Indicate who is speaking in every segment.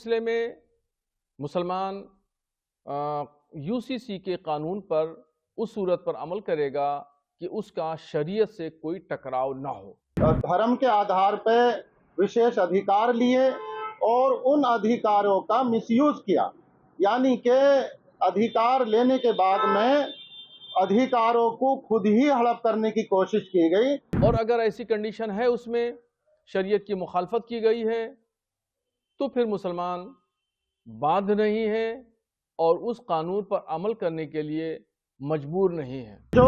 Speaker 1: सिलसिले में मुसलमान यूसीसी के कानून पर उस सूरत पर अमल करेगा कि उसका शरीयत से कोई टकराव ना हो।
Speaker 2: धर्म के आधार पर विशेष अधिकार लिए और उन अधिकारों का मिसयूज किया, यानी कि अधिकार लेने के बाद में अधिकारों को खुद ही हड़प करने की कोशिश की गई।
Speaker 1: और अगर ऐसी कंडीशन है उसमें शरीयत की मुखालफत की गई है तो फिर मुसलमान बाध्य नहीं है और उस कानून पर अमल करने के लिए मजबूर नहीं है।
Speaker 2: जो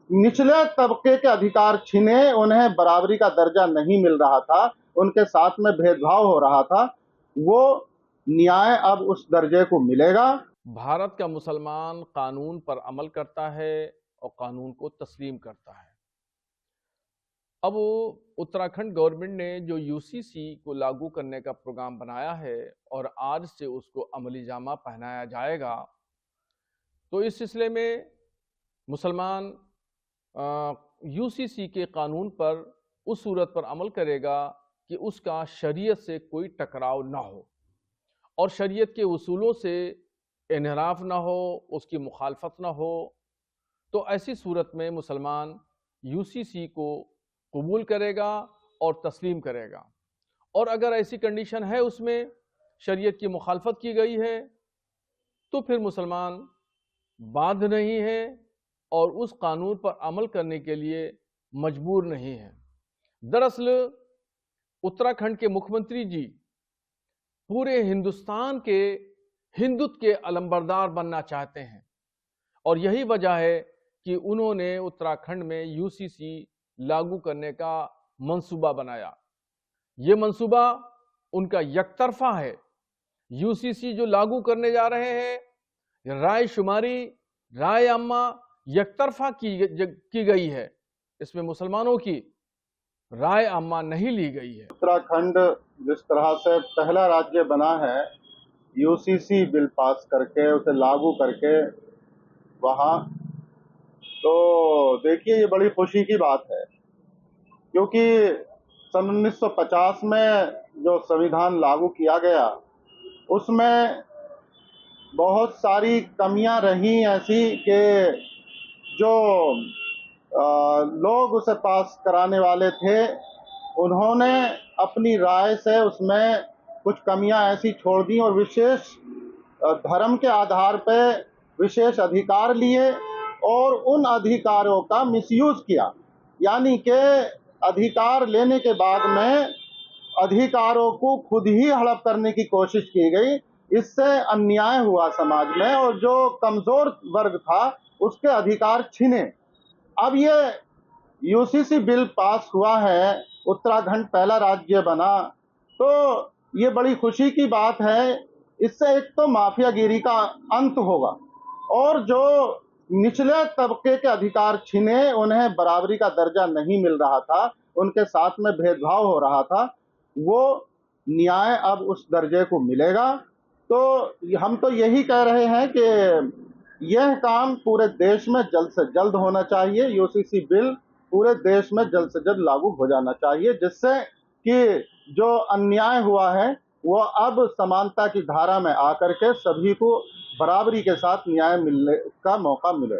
Speaker 2: निचले तबके के अधिकार छिने, उन्हें बराबरी का दर्जा नहीं मिल रहा था, उनके साथ में भेदभाव हो रहा था, वो न्याय अब उस दर्जे को मिलेगा।
Speaker 1: भारत का मुसलमान कानून पर अमल करता है और कानून को तस्लीम करता है। अब उत्तराखंड गवर्नमेंट ने जो यूसीसी को लागू करने का प्रोग्राम बनाया है और आज से उसको अमली जामा पहनाया जाएगा, तो इस सिलसिले में मुसलमान यूसीसी के कानून पर उस सूरत पर अमल करेगा कि उसका शरीयत से कोई टकराव ना हो और शरीयत के उसूलों से इनहराफ ना हो, उसकी मुखालफत ना हो। तो ऐसी सूरत में मुसलमान यूसीसी को कबूल करेगा और तस्लीम करेगा। और अगर ऐसी कंडीशन है उसमें शरीयत की मुखालफत की गई है तो फिर मुसलमान बाध्य नहीं है और उस कानून पर अमल करने के लिए मजबूर नहीं है। दरअसल उत्तराखंड के मुख्यमंत्री जी पूरे हिंदुस्तान के हिंदुत्व के अलंबरदार बनना चाहते हैं और यही वजह है कि उन्होंने उत्तराखंड में यूसीसी लागू करने का मंसूबा बनाया। ये मंसूबा उनका यकतरफा है। यूसीसी जो लागू करने जा रहे हैं, राय शुमारी, राय अम्मा यकतरफा की गई है, इसमें मुसलमानों की राय अम्मा नहीं ली गई है।
Speaker 2: उत्तराखंड जिस तरह से पहला राज्य बना है यूसीसी बिल पास करके उसे लागू करके वहाँ, तो देखिए ये बड़ी खुशी की बात है, क्योंकि सन 1950 में जो संविधान लागू किया गया उसमें बहुत सारी कमियां रही ऐसी कि जो लोग उसे पास कराने वाले थे उन्होंने अपनी राय से उसमें कुछ कमियां ऐसी छोड़ दी और विशेष धर्म के आधार पर विशेष अधिकार लिए और उन अधिकारों का मिसयूज किया, यानी कि अधिकार लेने के बाद में अधिकारों को खुद ही हड़प करने की कोशिश की गई। इससे अन्याय हुआ समाज में और जो कमजोर वर्ग था उसके अधिकार छिने। अब ये यूसीसी बिल पास हुआ है, उत्तराखंड पहला राज्य बना, तो ये बड़ी खुशी की बात है। इससे एक तो माफियागिरी का अंत होगा और जो निचले तबके के अधिकार छिने, उन्हें बराबरी का दर्जा नहीं मिल रहा था, उनके साथ में भेदभाव हो रहा था, वो न्याय अब उस दर्जे को मिलेगा। तो हम तो यही कह रहे हैं कि यह काम पूरे देश में जल्द से जल्द होना चाहिए। यूसीसी बिल पूरे देश में जल्द से जल्द लागू हो जाना चाहिए, जिससे कि जो अन्याय हुआ है वो अब समानता की धारा में आकर के सभी को बराबरी के साथ न्याय मिलने का मौका मिले।